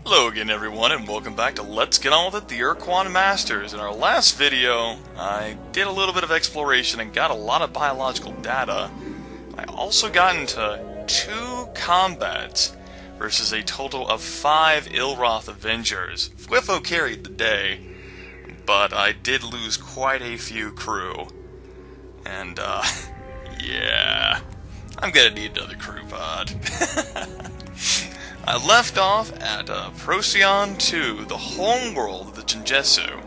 Hello again everyone, and welcome back to Let's Get On With It, the Ur-Quan Masters. In our last video, I did a little bit of exploration and got a lot of biological data. I also got into 2 combats versus a total of 5 Ilroth Avengers. Fwifo carried the day, but I did lose quite a few crew. And, yeah, I'm gonna need another crew pod. I left off at Procyon 2, the homeworld of the Jinjetsu.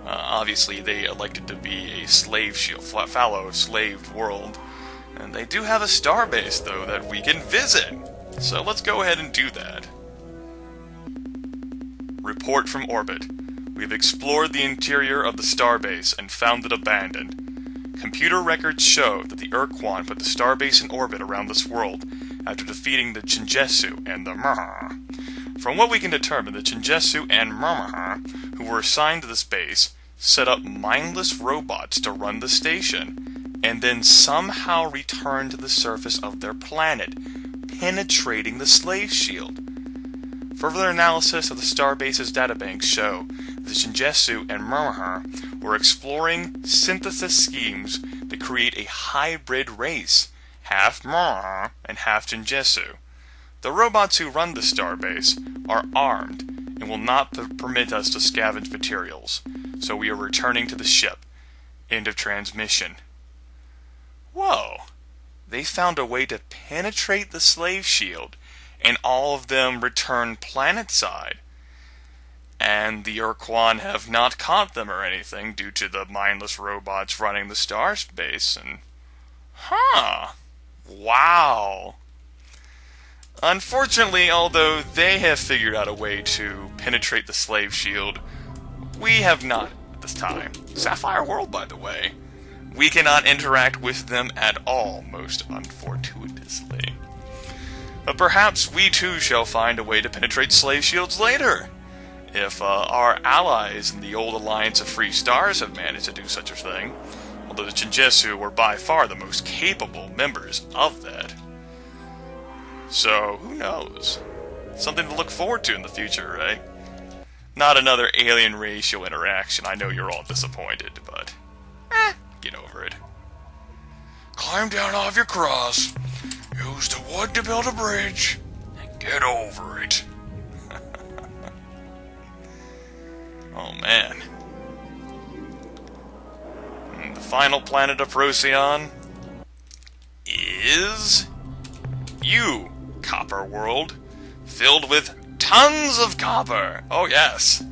Obviously, they elected to be a slave shield, fallow, slaved world. And they do have a starbase, though, that we can visit. So let's go ahead and do that. Report from orbit. We've explored the interior of the starbase and found it abandoned. Computer records show that the Ur-Quan put the starbase in orbit around this world after defeating the Jinjetsu and the Murmur. From what we can determine, the Jinjetsu and Murmur, who were assigned to this base, set up mindless robots to run the station, and then somehow returned to the surface of their planet, penetrating the slave shield. Further analysis of the Starbase's databanks show that the Jinjetsu and Murmur were exploring synthesis schemes to create a hybrid race, half Murmur and half Jinjetsu. The robots who run the starbase are armed and will not permit us to scavenge materials, so we are returning to the ship. End of transmission. Whoa! They found a way to penetrate the slave shield, and all of them return planet-side. And the Ur-Quan have not caught them or anything due to the mindless robots running the starbase, and... Wow. Unfortunately, although they have figured out a way to penetrate the slave shield, we have not at this time. Sapphire World, by the way. We cannot interact with them at all, most unfortuitously. But perhaps we too shall find a way to penetrate slave shields later. If our allies in the old Alliance of Free Stars have managed to do such a thing. Although the Jinjetsu were by far the most capable members of that. So, who knows? Something to look forward to in the future, right? Not another alien racial interaction. I know you're all disappointed, but... get over it. Climb down off your cross, use the wood to build a bridge, and get over it. Oh man. The final planet of Procyon is you, Copper World, filled with tons of copper. Oh yes,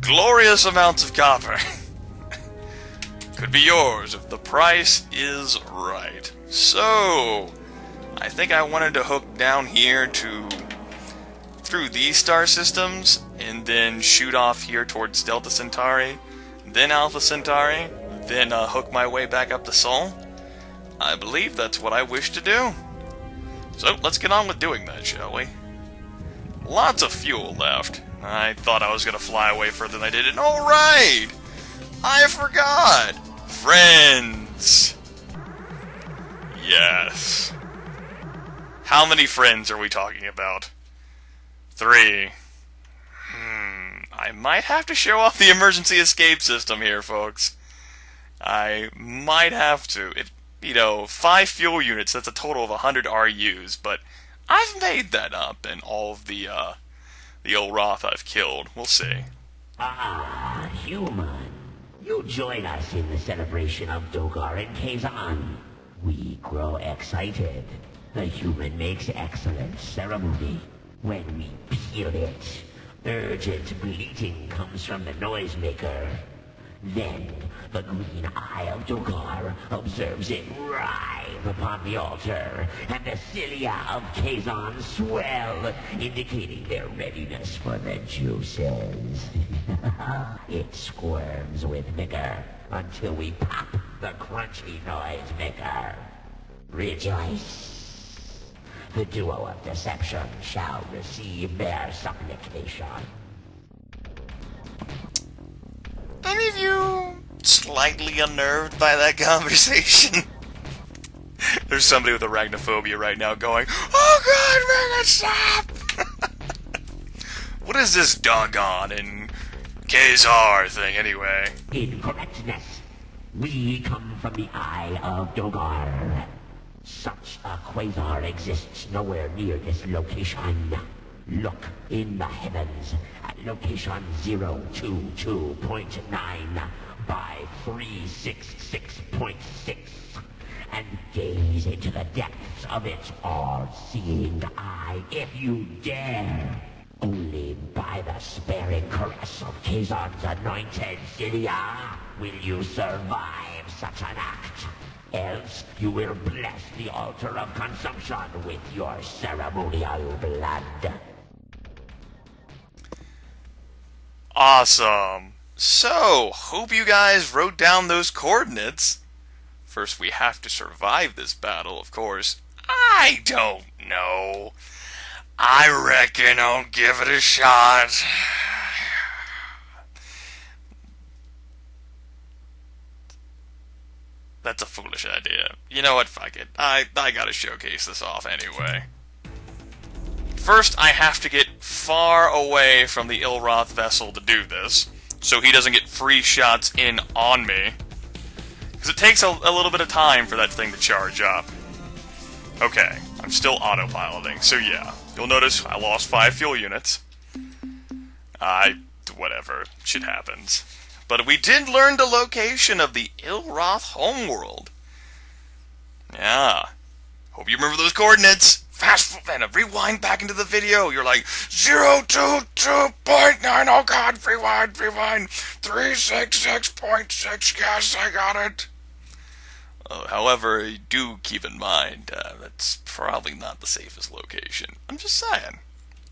glorious amounts of copper. Could be yours if the price is right. So, I think I wanted to hook down here through these star systems, and then shoot off here towards Delta Centauri, then Alpha Centauri, then hook my way back up the Sol. I believe that's what I wish to do. So let's get on with doing that, shall we? Lots of fuel left. I thought I was going to fly away further than I did. And alright! I forgot! Friends! Yes. How many friends are we talking about? 3. I might have to show off the emergency escape system here, folks. I might have to. 5 fuel units, that's a total of 100 RUs, but I've made that up in all of the old Roth I've killed. We'll see. Ah, human. You join us in the celebration of Dogar and Kazan. We grow excited. The human makes excellent ceremony. When we peel it, urgent bleating comes from the noisemaker. Then, the green eye of Dogar observes it writhe upon the altar, and the cilia of Kazan swell, indicating their readiness for the juices. It squirms with vigor until we pop the crunchy noise maker. Rejoice. The duo of deception shall receive their supplication. Any of you slightly unnerved by that conversation? There's somebody with arachnophobia right now going, "Oh God, man, stop!" What is this doggone and Kazar thing, anyway? Incorrectness. We come from the Eye of Dogar. Such a quasar exists nowhere near this location. Look in the heavens at location 022.9 by 366.6 and gaze into the depths of its all-seeing eye if you dare. Only by the sparing caress of Kazan's anointed Cilia will you survive such an act. Else you will bless the altar of consumption with your ceremonial blood. Awesome. So, hope you guys wrote down those coordinates. First, we have to survive this battle, of course. I don't know. I reckon I'll give it a shot. That's a foolish idea. You know what? Fuck it. I gotta showcase this off anyway. First, I have to get far away from the Ilroth vessel to do this, so he doesn't get free shots in on me. Because it takes a little bit of time for that thing to charge up. Okay, I'm still autopiloting, so yeah. You'll notice I lost 5 fuel units. Whatever. Shit happens. But we did learn the location of the Ilroth homeworld. Yeah. Hope you remember those coordinates. Fast and rewind back into the video. You're like 022.9. Oh god, rewind. 366.6. Yes, I got it. However, do keep in mind that's probably not the safest location. I'm just saying.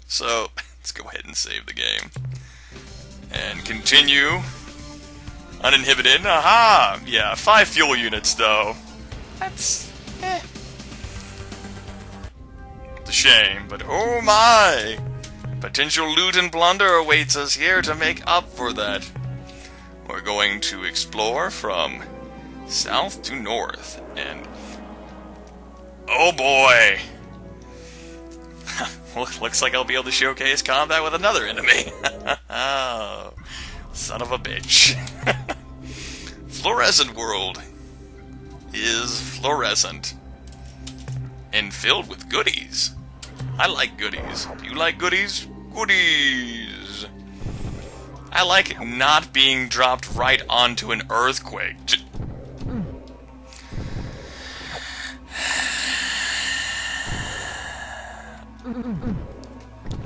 So let's go ahead and save the game and continue. Uninhibited. Aha! Yeah, 5 fuel units, though. That's... It's a shame, but oh my! Potential loot and plunder awaits us here to make up for that. We're going to explore from south to north, and... oh boy! Looks like I'll be able to showcase combat with another enemy. Oh, son of a bitch. Fluorescent world is fluorescent and filled with goodies. I like goodies. Do you like goodies? Goodies. I like not being dropped right onto an earthquake.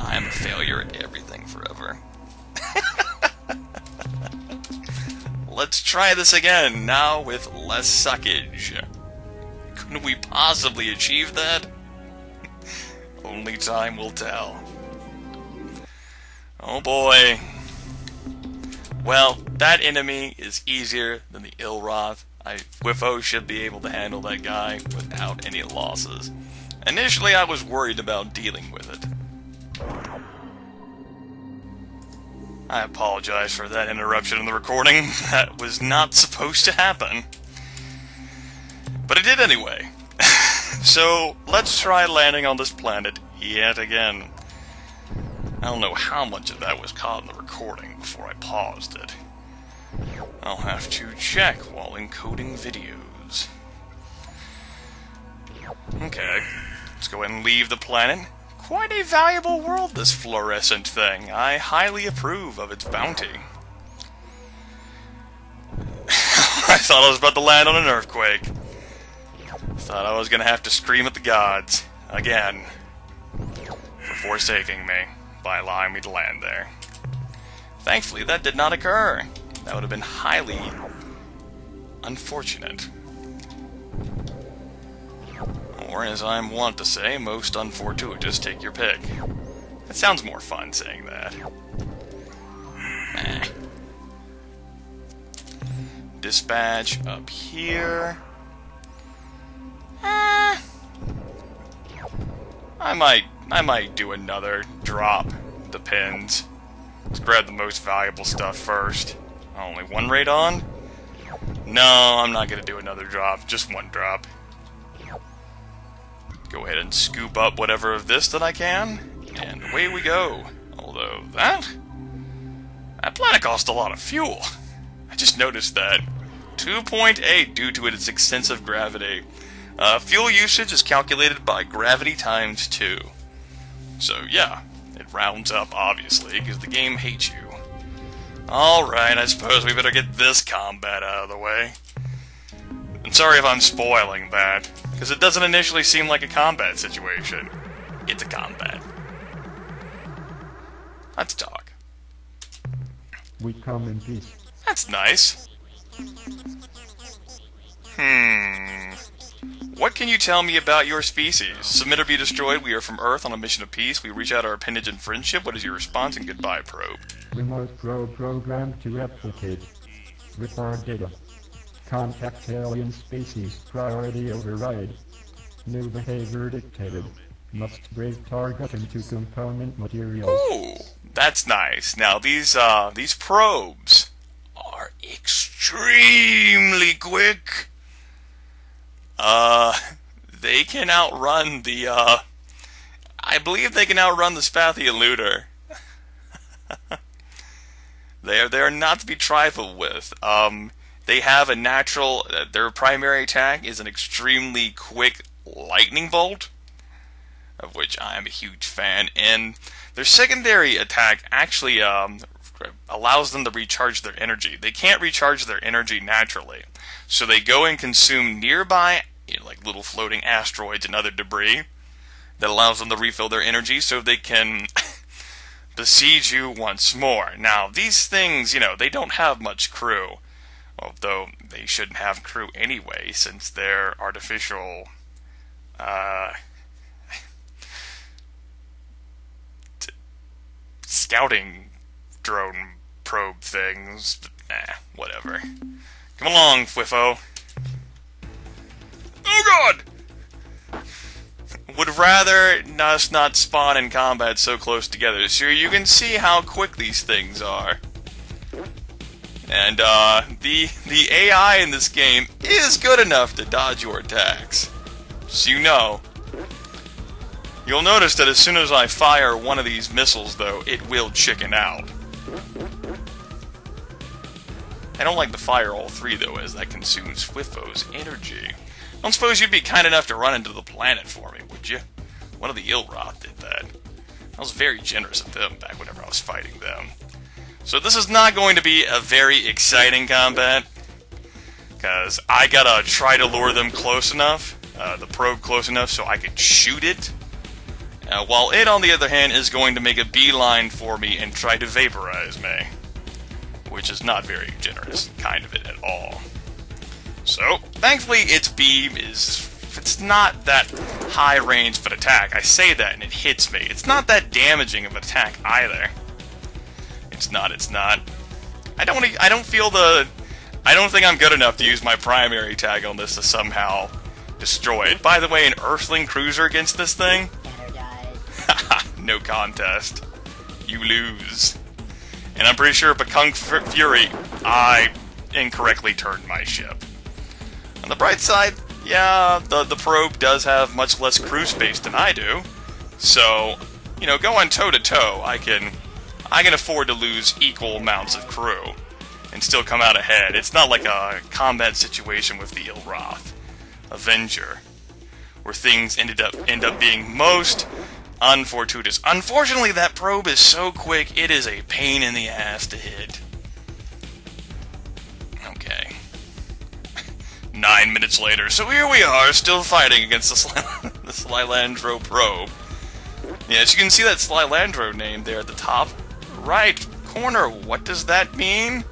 I'm a failure at everything forever. Let's try this again, now with less suckage. Couldn't we possibly achieve that? Only time will tell. Oh boy. Well, that enemy is easier than the Ilroth. Wiffo should be able to handle that guy without any losses. Initially, I was worried about dealing with it. I apologize for that interruption in the recording. That was not supposed to happen. But it did anyway. So, let's try landing on this planet yet again. I don't know how much of that was caught in the recording before I paused it. I'll have to check while encoding videos. Okay, let's go ahead and leave the planet. Quite a valuable world, this fluorescent thing. I highly approve of its bounty. I thought I was about to land on an earthquake. Thought I was going to have to scream at the gods, again, for forsaking me by allowing me to land there. Thankfully, that did not occur. That would have been highly unfortunate. Or, as I'm wont to say, most unfortuitous, take your pick. It sounds more fun saying that. Dispatch up here. I might do another drop. Depends. Let's grab the most valuable stuff first. Only one radon? No, I'm not gonna do another drop. Just one drop. Go ahead and scoop up whatever of this that I can, and away we go. Although though. That planet cost a lot of fuel. I just noticed that. 2.8 due to its extensive gravity. Fuel usage is calculated by gravity times 2. So yeah, it rounds up, obviously, because the game hates you. Alright, I suppose we better get this combat out of the way. I'm sorry if I'm spoiling that, because it doesn't initially seem like a combat situation. It's a combat. Let's talk. We come in peace. That's nice. What can you tell me about your species? Submit or be destroyed. We are from Earth on a mission of peace. We reach out our appendage in friendship. What is your response? And goodbye, probe. Remote probe programmed to replicate. Report data. Contact alien species. Priority override. New behavior dictated. Must break target into component materials. Ooh, that's nice. Now these probes are extremely quick. They can outrun the, I believe they can outrun the Spathian looter. They are not to be trifled with. They have a natural, their primary attack is an extremely quick lightning bolt, of which I am a huge fan, and their secondary attack actually allows them to recharge their energy. They can't recharge their energy naturally, so they go and consume nearby, like little floating asteroids and other debris that allows them to refill their energy so they can besiege you once more. Now, these things, they don't have much crew, although they shouldn't have crew anyway, since they're artificial, scouting drone probe things. Whatever. Come along, Fwiffo. Oh god! Would rather us not spawn in combat so close together, so you can see how quick these things are. And the AI in this game is good enough to dodge your attacks. So you'll notice that as soon as I fire one of these missiles, though, it will chicken out. I don't like to fire all three, though, as that consumes Fwiffo's energy. I don't suppose you'd be kind enough to run into the planet for me, would you? One of the Ilroth did that. I was very generous of them back whenever I was fighting them. So this is not going to be a very exciting combat, because I gotta try to lure them close enough, the probe close enough so I can shoot it, while it, on the other hand, is going to make a beeline for me and try to vaporize me, which is not very generous, kind of it at all. So, thankfully, its beam it's not that high range of an attack. I say that and it hits me. It's not that damaging of an attack either. It's not. I don't think I'm good enough to use my primary tag on this to somehow destroy it. By the way, an Earthling cruiser against this thing? No contest. You lose. And I'm pretty sure Bakunk Fury, I incorrectly turned my ship. On the bright side, yeah, the probe does have much less crew space than I do. So, going toe-to-toe, I can afford to lose equal amounts of crew and still come out ahead. It's not like a combat situation with the Ilroth Avenger, where things end up being most unfortuitous. Unfortunately, that probe is so quick, it is a pain in the ass to hit. Okay. 9 minutes later, so here we are, still fighting against the Slylandro probe. Yeah, as you can see that Slylandro name there at the top right corner. What does that mean?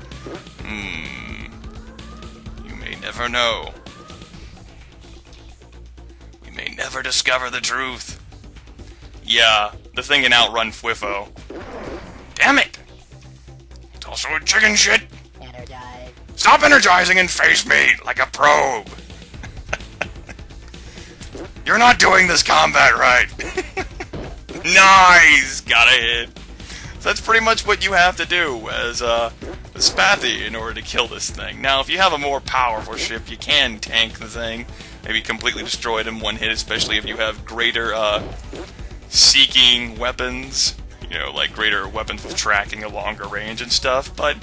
You may never know. We may never discover the truth. Yeah, the thing can outrun Fwiffo. Damn it! It's also a chicken shit! Energize. Stop energizing and face me like a probe! You're not doing this combat right! Nice! Got a hit. So that's pretty much what you have to do as a Spathy in order to kill this thing. Now, if you have a more powerful ship, you can tank the thing. Maybe completely destroy it in one hit, especially if you have greater seeking weapons. you know, like greater weapons with tracking, a longer range and stuff, but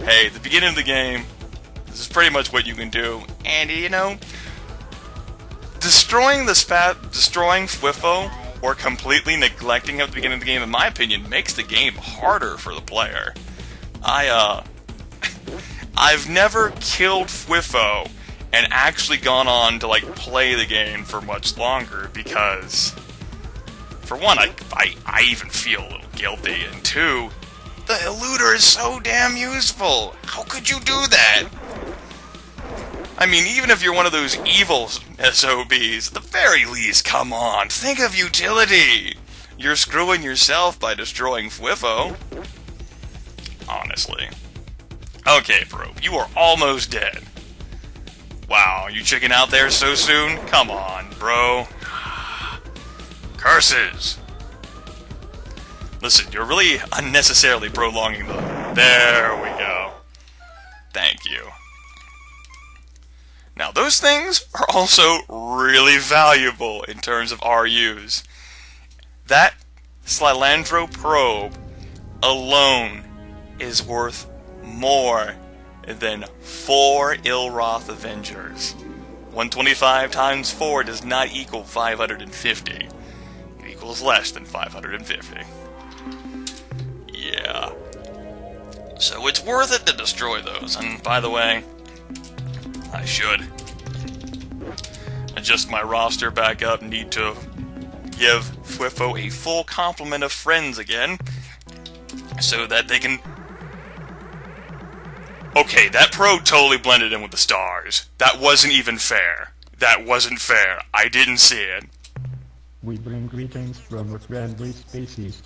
hey, the beginning of the game, this is pretty much what you can do, and you know, destroying Fwifo or completely neglecting him at the beginning of the game, in my opinion, makes the game harder for the player. I've never killed Fwifo and actually gone on to, like, play the game for much longer because, for one, I even feel a little guilty, and two, the eluder is so damn useful. How could you do that? I mean, even if you're one of those evil SOBs, at the very least, come on, think of utility. You're screwing yourself by destroying Fwifo. Honestly. Okay, Probe, you are almost dead. Wow, you chicken out there so soon? Come on, bro. Curses! Listen, you're really unnecessarily prolonging the... There we go. Thank you. Now, those things are also really valuable in terms of RUs. That Slilandro probe alone is worth more than 4 Ilroth Avengers. 125 times 4 does not equal 550. It equals less than 550. Yeah. So it's worth it to destroy those. And by the way, I should adjust my roster back up. Need to give Fwifo a full complement of friends again, so that they can... Okay, that probe totally blended in with the stars. That wasn't even fair. That wasn't fair. I didn't see it. We bring greetings from a friendly species.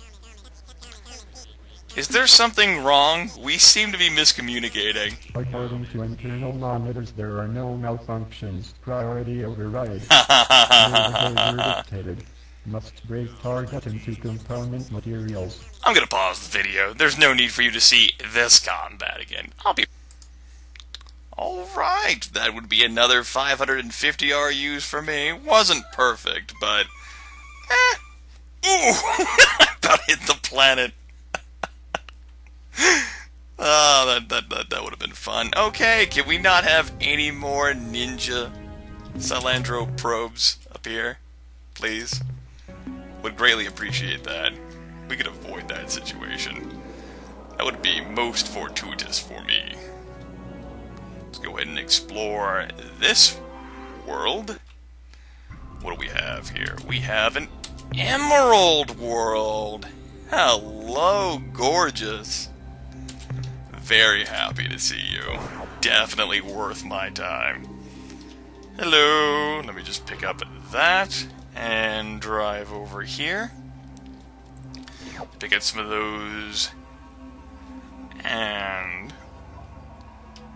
Is there something wrong? We seem to be miscommunicating. According to internal monitors, there are no malfunctions. Priority override. No behavior dictated. Must break target into component materials. I'm gonna pause the video. There's no need for you to see this combat again. I'll be... Alright, that would be another 550 RUs for me. Wasn't perfect, but... Ooh! I about hit the planet. Oh, that would have been fun. Okay, can we not have any more ninja Slilandro probes up here? Please? Would greatly appreciate that. We could avoid that situation. That would be most fortuitous for me. Let's go ahead and explore this world. What do we have here? We have an emerald world. Hello, gorgeous. Very happy to see you. Definitely worth my time. Hello. Let me just pick up that and drive over here. Pick up some of those and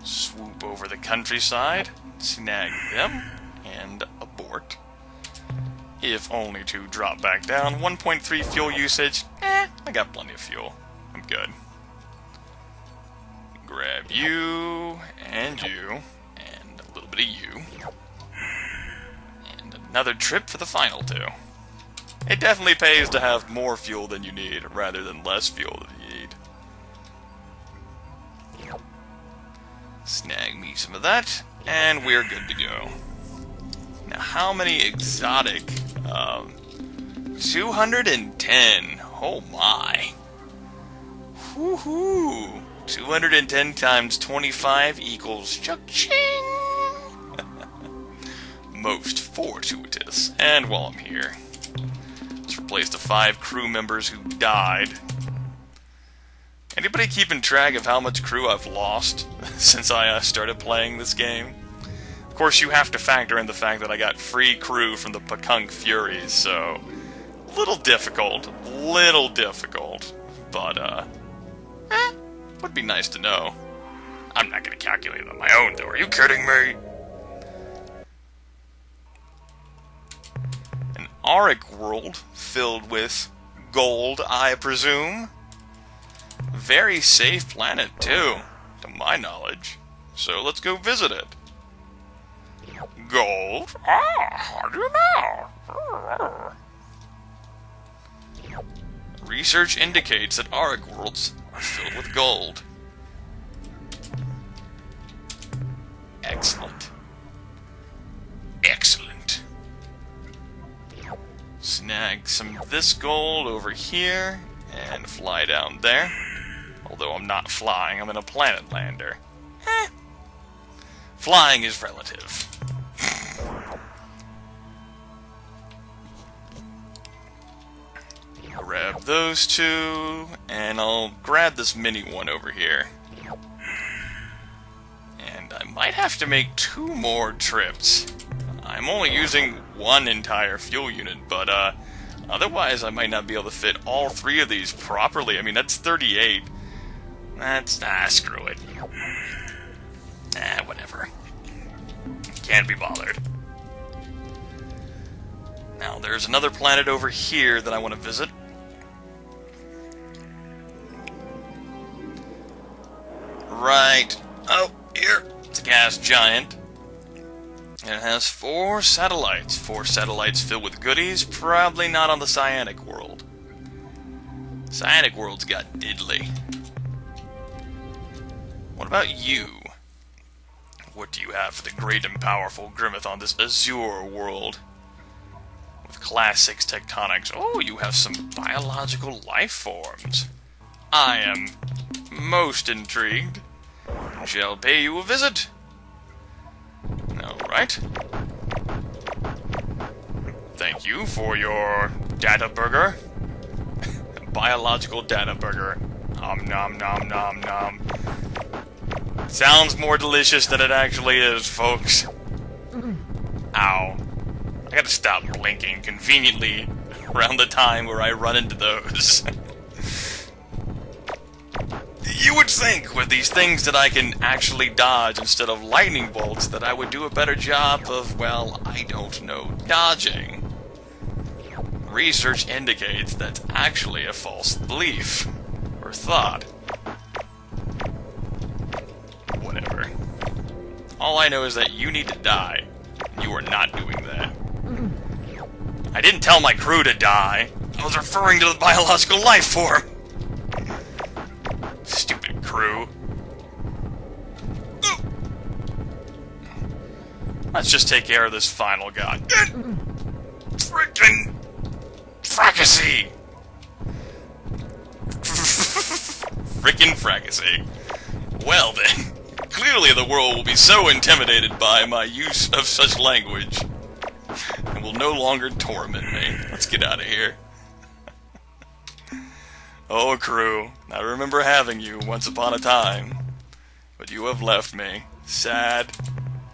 swoop over the countryside, snag them, and abort. If only to drop back down. 1.3 fuel usage. I got plenty of fuel. I'm good. Grab you, and a little bit of you. And another trip for the final two. It definitely pays to have more fuel than you need, rather than less fuel than you need. Snag me some of that, and we're good to go. Now, how many exotic? 210. Oh my. Woohoo! 210 times 25 equals cha-ching! Most fortuitous. And while I'm here, let's replace the 5 crew members who died. Anybody keeping track of how much crew I've lost since I started playing this game? Of course, you have to factor in the fact that I got free crew from the Pakunk Furies, so... Little difficult, but, would be nice to know. I'm not gonna calculate it on my own, though. Are you kidding me? An auric world filled with gold, I presume. Very safe planet, too, to my knowledge. So let's go visit it. Gold? Ah, how do you know? Research indicates that Auric worlds are filled with gold. Excellent. Excellent. Snag some of this gold over here and fly down there. Although I'm not flying, I'm in a planet lander. Flying is relative. Grab those two, and I'll grab this mini one over here. And I might have to make 2 more trips. I'm only using 1 entire fuel unit, but otherwise I might not be able to fit all 3 of these properly. I mean, that's 38. That's, screw it. Whatever. Can't be bothered. Now, there's another planet over here that I want to visit. Right. Oh, here. It's a gas giant. And it has 4 satellites. 4 satellites filled with goodies. Probably not on the Cyanic world. Cyanic world's got diddly. What about you? What do you have for the great and powerful Grimith on this Azure world? With Class 6 tectonics. Oh, you have some biological life forms. I am most intrigued. Shall pay you a visit. Alright. Thank you for your data burger. Biological data burger. Nom nom nom nom nom. Sounds more delicious than it actually is, folks. Ow. I gotta stop blinking conveniently around the time where I run into those. You would think, with these things that I can actually dodge instead of lightning bolts, that I would do a better job of, well, I don't know, dodging. Research indicates that's actually a false belief, or thought. Whatever. All I know is that you need to die. You are not doing that. I didn't tell my crew to die. I was referring to the biological life form. Stupid crew. Let's just take care of this final guy. Frickin' Fracassy! Frickin' Fracassy. Well then, clearly the world will be so intimidated by my use of such language and will no longer torment me. Let's get out of here. Oh, crew, I remember having you once upon a time, but you have left me, sad,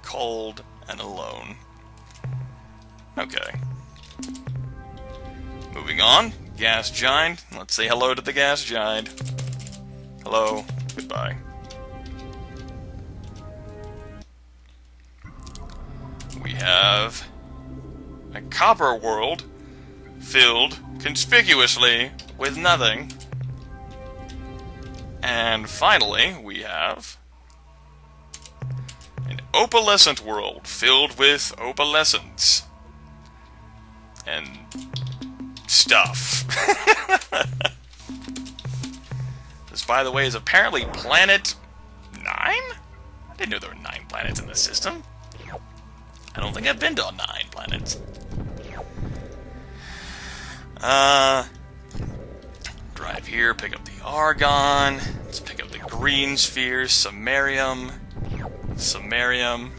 cold, and alone. Okay. Moving on, gas giant. Let's say hello to the gas giant. Hello, goodbye. We have a copper world filled conspicuously with nothing. And finally, we have an opalescent world filled with opalescence and stuff. This, by the way, is apparently planet 9? I didn't know there were 9 planets in this system. I don't think I've been to all 9 planets. Drive here, pick up the argon. Let's pick up the green sphere, samarium. Samarium.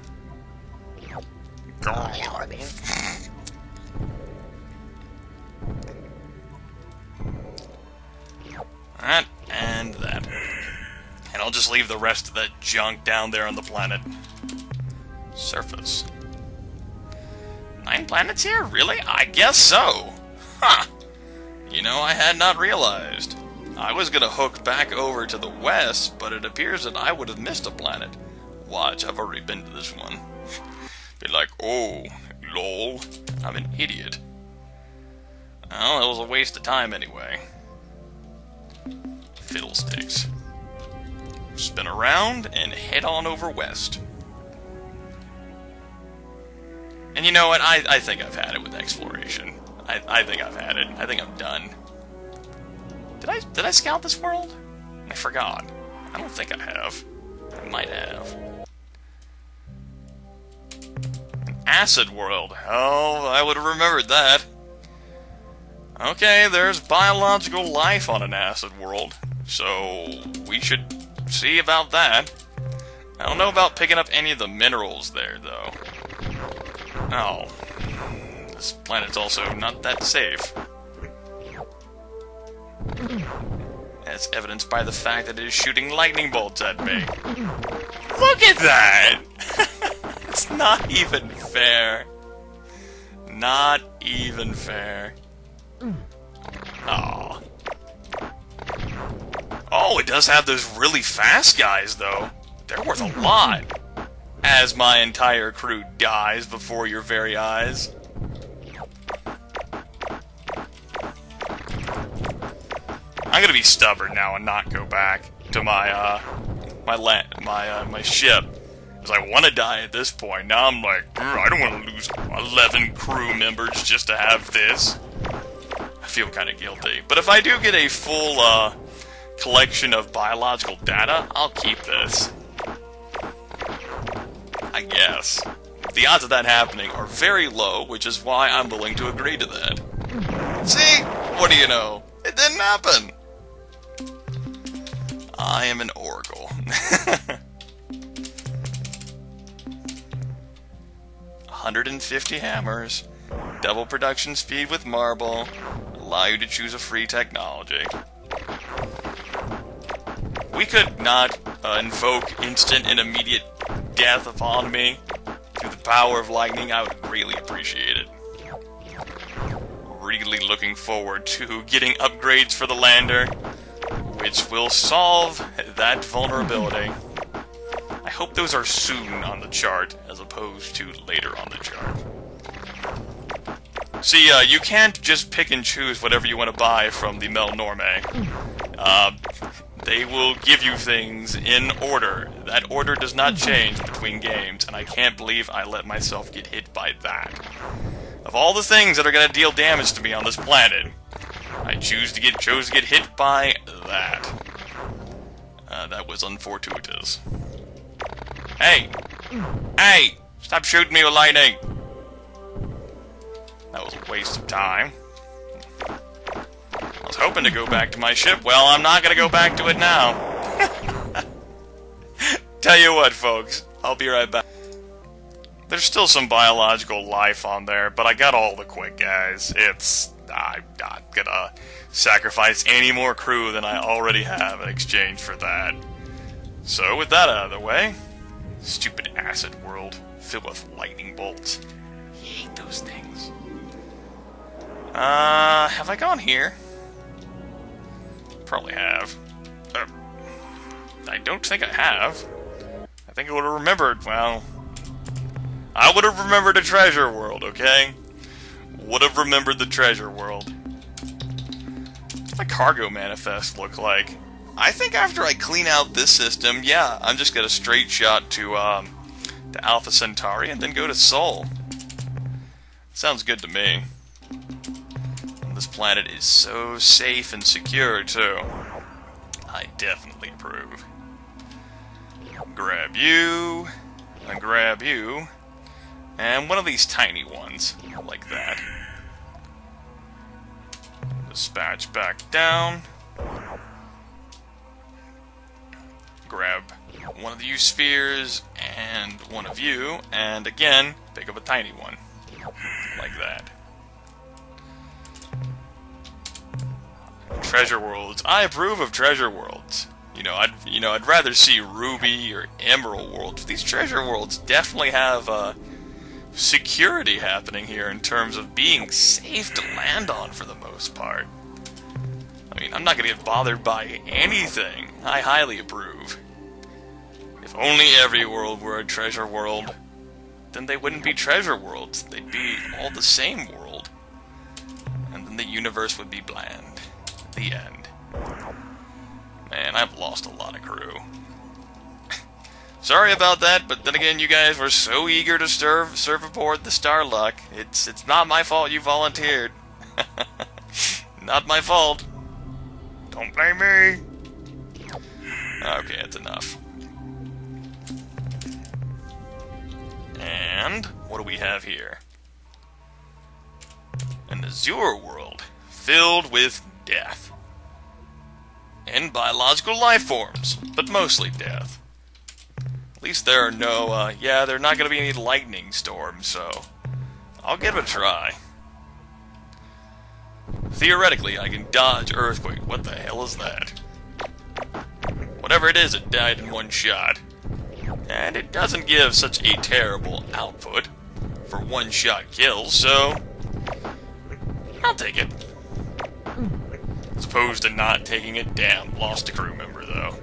That and that. And I'll just leave the rest of that junk down there on the planet. Surface. 9 planets here? Really? I guess so. Huh. You know, I had not realized. I was gonna hook back over to the west, but it appears that I would have missed a planet. Watch, I've already been to this one. Be like, oh, lol, I'm an idiot. Well, it was a waste of time anyway. Fiddlesticks. Spin around and head on over west. And you know what? I think I've had it with exploration. I think I've had it. I think I'm done. Did I scout this world? I forgot. I don't think I have. I might have. An acid world. Oh, I would have remembered that. Okay, there's biological life on an acid world, so we should see about that. I don't know about picking up any of the minerals there, though. Oh. This planet's also not that safe. As evidenced by the fact that it is shooting lightning bolts at me. Look at that! It's not even fair. Not even fair. Oh. Oh, it does have those really fast guys, though. They're worth a lot. As my entire crew dies before your very eyes. I'm gonna be stubborn now and not go back to my my ship, because I want to die at this point. Now I'm like, I don't want to lose 11 crew members just to have this. I feel kind of guilty, but if I do get a full collection of biological data, I'll keep this. I guess. The odds of that happening are very low, which is why I'm willing to agree to that. See? What do you know? It didn't happen. I am an oracle. 150 hammers, double production speed with marble, allow you to choose a free technology. We could not invoke instant and immediate death upon me through the power of lightning. I would greatly appreciate it. Really looking forward to getting upgrades for the lander, which will solve that vulnerability. I hope those are soon on the chart, as opposed to later on the chart. See, you can't just pick and choose whatever you want to buy from the Mel Norme. They will give you things in order. That order does not change between games, and I can't believe I let myself get hit by that. Of all the things that are going to deal damage to me on this planet, I chose to get hit by that. That was unfortuitous. Hey! Hey! Stop shooting me with lightning! That was a waste of time. I was hoping to go back to my ship. Well, I'm not gonna go back to it now. Tell you what, folks. I'll be right back. There's still some biological life on there, but I got all the quick guys. I'm not gonna sacrifice any more crew than I already have in exchange for that. So, with that out of the way, stupid acid world filled with lightning bolts. I hate those things. Have I gone here? Probably have. I don't think I have. I think I would have remembered, well, I would have remembered a treasure world, okay? Would have remembered the treasure world. What's my cargo manifest look like? I think after I clean out this system, yeah, I'm just gonna straight shot to Alpha Centauri and then go to Sol. Sounds good to me. And this planet is so safe and secure, too. I definitely approve. Grab you, and grab you, and one of these tiny ones, like that. Dispatch back down. Grab one of you spheres, and one of you, and again, pick up a tiny one. Like that. Treasure worlds. I approve of treasure worlds. I'd rather see ruby or emerald worlds. These treasure worlds definitely have security happening here in terms of being safe to land on for the most part. I mean, I'm not going to get bothered by anything. I highly approve. If only every world were a treasure world, then they wouldn't be treasure worlds. They'd be all the same world. And then the universe would be bland. The end. Man, I've lost a lot of crew. Sorry about that, but then again, you guys were so eager to serve aboard the Starluck. It's not my fault you volunteered. Not my fault. Don't blame me! Okay, that's enough. And what do we have here? An Azure world filled with death. And biological life forms, but mostly death. At least there are no, yeah, there are not going to be any lightning storms, so I'll give it a try. Theoretically, I can dodge earthquake. What the hell is that? Whatever it is, it died in one shot. And it doesn't give such a terrible output for one-shot kills, so I'll take it. As opposed to not taking it. Damn, lost a crew member, though.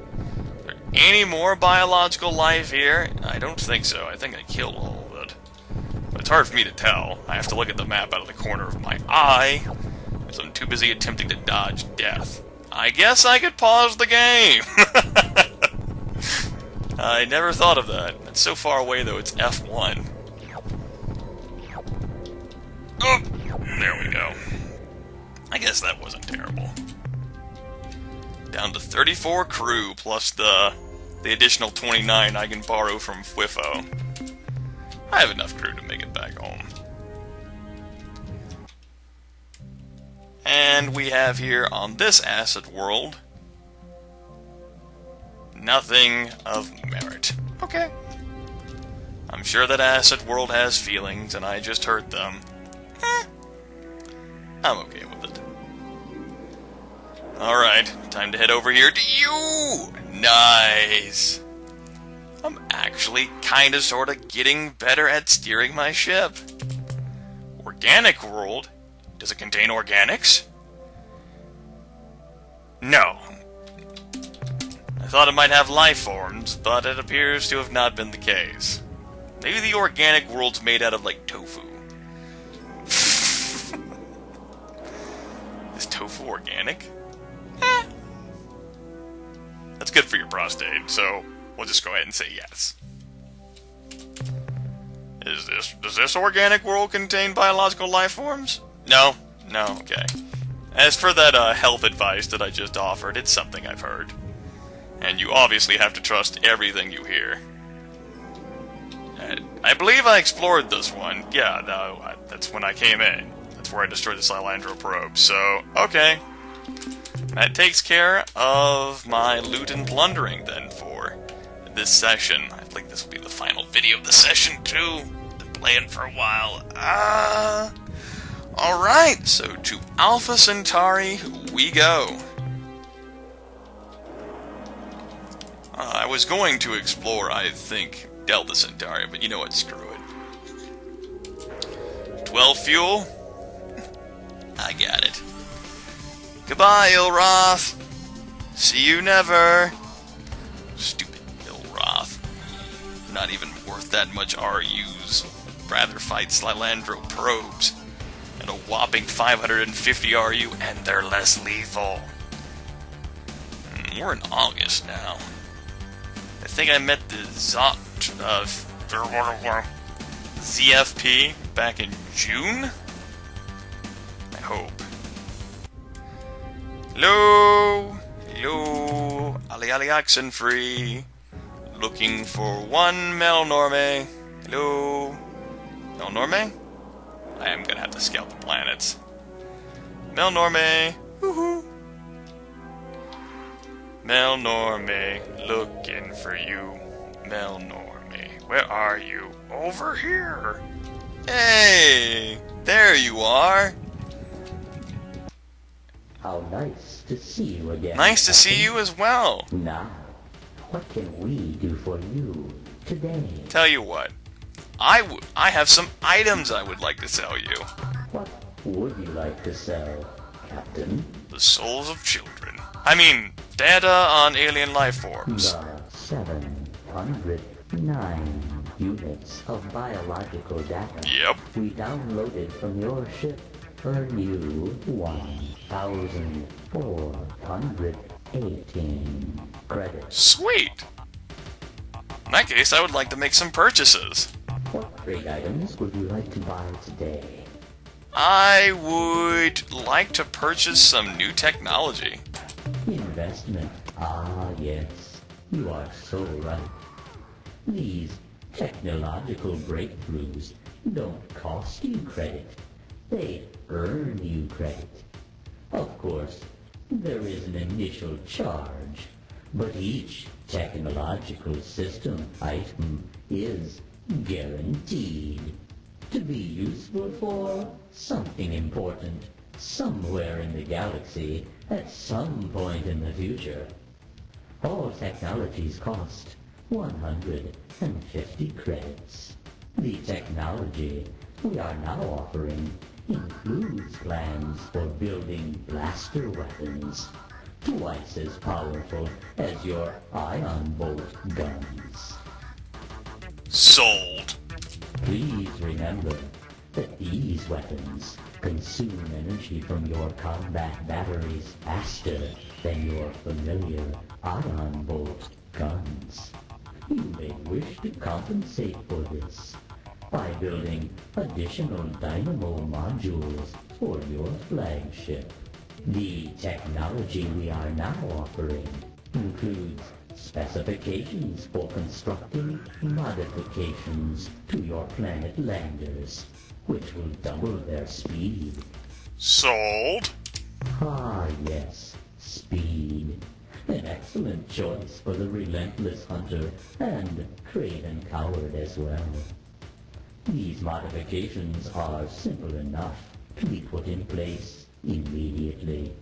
Is there any more biological life here? I don't think so. I think I killed all of it. But it's hard for me to tell. I have to look at the map out of the corner of my eye, because I'm too busy attempting to dodge death. I guess I could pause the game! I never thought of that. It's so far away, though, it's F1. Oh! There we go. I guess that wasn't terrible. Down to 34 crew, plus the additional 29 I can borrow from Fwifo. I have enough crew to make it back home. And we have here on this acid world nothing of merit. Okay. I'm sure that acid world has feelings, and I just hurt them. I'm okay with it. Alright, time to head over here to you! Nice! I'm actually kinda sorta getting better at steering my ship. Organic world? Does it contain organics? No. I thought it might have life forms, but it appears to have not been the case. Maybe the organic world's made out of, like, tofu. Is tofu organic? That's good for your prostate, so we'll just go ahead and say yes. Does this organic world contain biological life forms? No? No, okay. As for that health advice that I just offered, it's something I've heard. And you obviously have to trust everything you hear. I believe I explored this one. Yeah, no, that's when I came in. That's where I destroyed the Silandro probe, so, okay. That takes care of my loot and plundering, then, for this session. I think this will be the final video of the session, too. Been playing for a while. Alright, so to Alpha Centauri we go. I was going to explore, I think, Delta Centauri, but you know what, screw it. 12 fuel? I got it. Goodbye, Ilroth. See you never. Stupid Ilroth. Not even worth that much RUs. Rather fight Slilandro probes. And a whopping 550 RU, and they're less lethal. We're in August now. I think I met the ZFP back in June? I hope. Hello? Hello? Ali Oxenfree. Looking for one Melnorme. Hello? Melnorme? I am gonna have to scout the planets. Melnorme. Woohoo! Melnorme, looking for you. Melnorme, where are you? Over here! Hey! There you are! How nice to see you again. Nice to see you as well. Now, what can we do for you today? Tell you what, I have some items I would like to sell you. What would you like to sell, Captain? The souls of children. I mean, data on alien life forms. The 709 units of biological data. Yep. We downloaded from your ship for you 1,418 credits. Sweet. In that case, I would like to make some purchases. What trade items would you like to buy today? I would like to purchase some new technology. Investment. Ah, yes. You are so right. These technological breakthroughs don't cost you credit. They earn you credit. Of course, there is an initial charge, but each technological system item is guaranteed to be useful for something important somewhere in the galaxy at some point in the future. All technologies cost 150 credits. The technology we are now offering includes plans for building blaster weapons twice as powerful as your ion bolt guns. Sold. Please remember that these weapons consume energy from your combat batteries faster than your familiar ion bolt guns. You may wish to compensate for this by building additional dynamo modules for your flagship. The technology we are now offering includes specifications for constructing modifications to your planet landers, which will double their speed. Sold. Ah, yes, speed. An excellent choice for the relentless hunter and craven coward as well. These modifications are simple enough to be put in place immediately.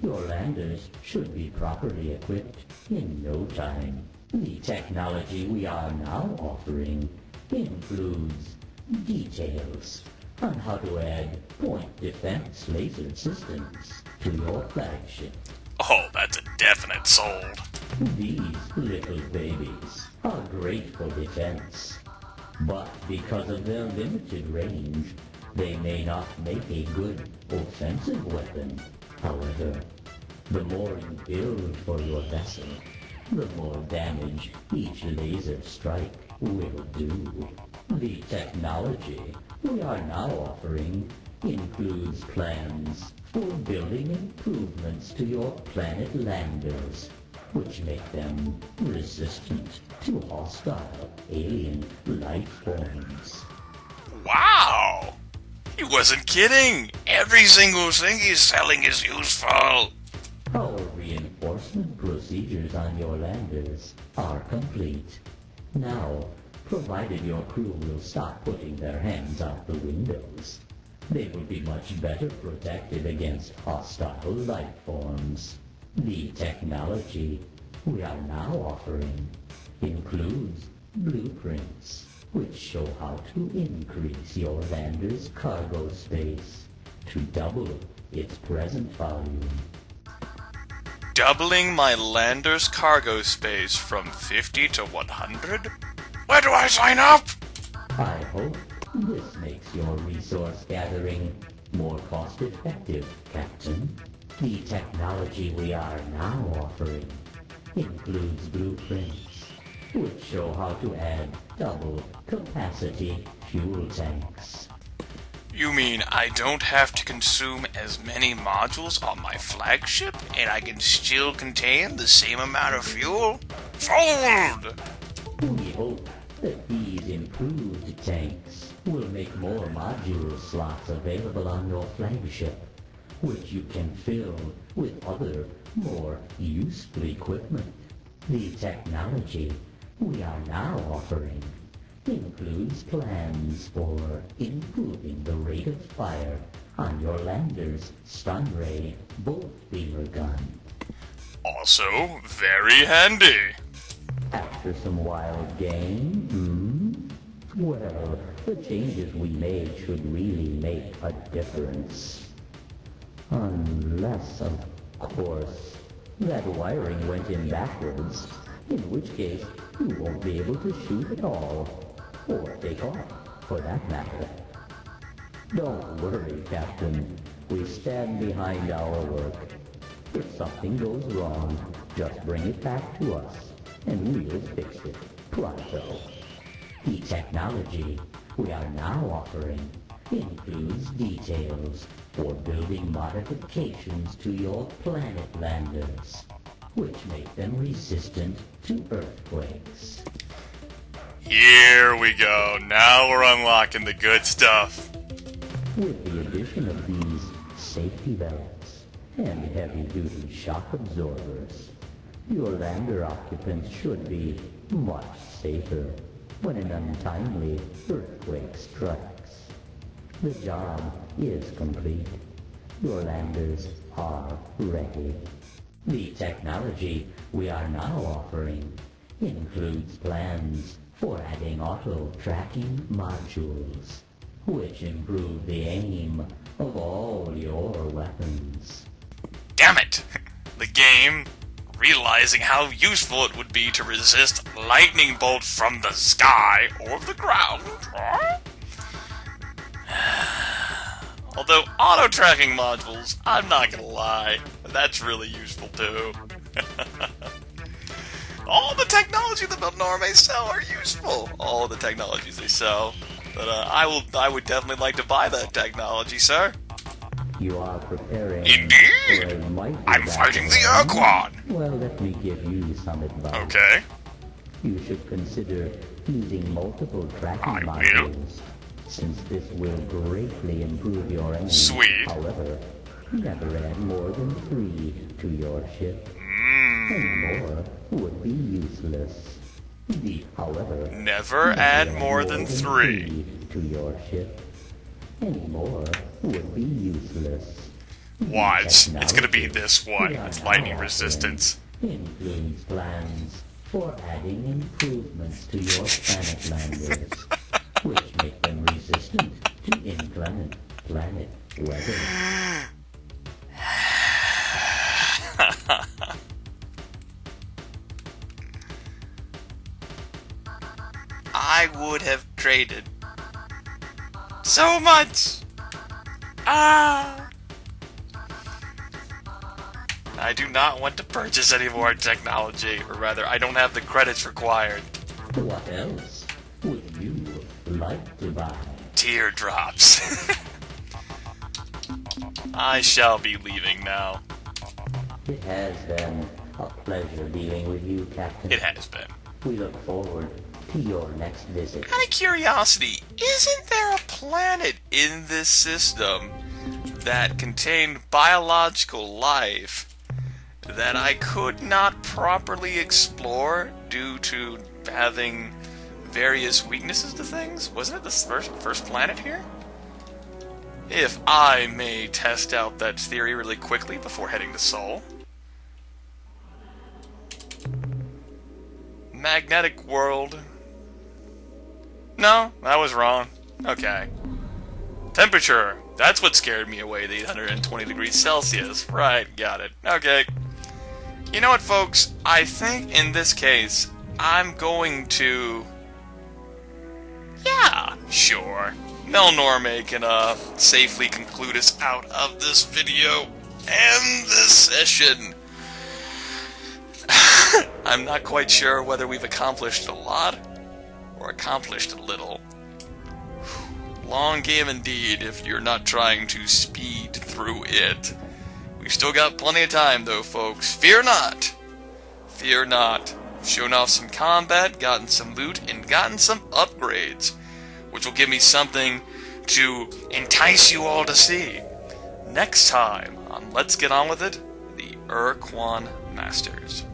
Your landers should be properly equipped in no time. The technology we are now offering includes details on how to add point defense laser systems to your flagship. Oh, that's a definite sold. These little babies are great for defense, but because of their limited range, they may not make a good offensive weapon. However, the more you build for your vessel, the more damage each laser strike will do. The technology we are now offering includes plans for building improvements to your planet landers, which make them resistant to hostile alien life forms. Wow! He wasn't kidding! Every single thing he's selling is useful! Our reinforcement procedures on your landers are complete. Now, provided your crew will stop putting their hands out the windows, they will be much better protected against hostile life forms. The technology we are now offering includes blueprints, which show how to increase your lander's cargo space to double its present volume. Doubling my lander's cargo space from 50 to 100? Where do I sign up? I hope this makes your resource gathering more cost-effective, Captain. The technology we are now offering includes blueprints, which show how to add double capacity fuel tanks. You mean I don't have to consume as many modules on my flagship, and I can still contain the same amount of fuel? Sold! We hope that these improved tanks will make more module slots available on your flagship, which you can fill with other, more useful equipment. The technology we are now offering includes plans for improving the rate of fire on your lander's stun ray bolt beamer gun. Also, very handy. After some wild game, Well, the changes we made should really make a difference. Unless, of course, that wiring went in backwards, in which case you won't be able to shoot at all. Or take off, for that matter. Don't worry, Captain. We stand behind our work. If something goes wrong, just bring it back to us, and we'll fix it pronto. The technology we are now offering includes details for building modifications to your planet landers, which make them resistant to earthquakes. Here we go. Now we're unlocking the good stuff. With the addition of these safety belts and heavy-duty shock absorbers, your lander occupants should be much safer when an untimely earthquake strikes. The job is complete. Your landers are ready. The technology we are now offering includes plans for adding auto-tracking modules, which improve the aim of all your weapons. Damn it! The game, realizing how useful it would be to resist lightning bolt from the sky or the ground. Although auto-tracking modules, I'm not gonna lie, that's really useful too. All the technology that Milnorme sell are useful. All the technologies they sell. But I would definitely like to buy that technology, sir. You are preparing. Indeed! For a mighty I'm fighting the battle. Ur-Quan! Well, let me give you some advice. Okay. You should consider using multiple tracking I will. modules, since this will greatly improve your aim. Sweet. However, never add more than 3 to your ship. Any more would be useless. However, Never add more than 3. to your ship. Any more would be useless. Watch. It's gonna be Technology this one. we are It's now lightning offering resistance. Includes plans for adding improvements to your planet landers, which make them resistant to inclement planet weather. I would have traded so much. I do not want to purchase any more technology, or rather, I don't have the credits required. What else would you like to buy? Teardrops. I shall be leaving now. It has been a pleasure dealing with you, Captain. It has been. We look forward to your next visit. Out of curiosity, isn't there a planet in this system that contained biological life that I could not properly explore due to having various weaknesses to things? Wasn't it the first planet here? If I may test out that theory really quickly before heading to Sol. Magnetic world. No, that was wrong. Okay. Temperature. That's what scared me away, the 820 degrees Celsius. Right, got it. Okay. You know what, folks? I think in this case, I'm going to... Yeah, sure. Milnorme can safely conclude us out of this video and this session. I'm not quite sure whether we've accomplished a lot or accomplished a little. Long game indeed if you're not trying to speed through it. We've still got plenty of time though, folks. Fear not. Fear not. Shown off some combat, gotten some loot, and gotten some upgrades, which will give me something to entice you all to see. Next time on Let's Get On With It, the Ur-Quan Masters.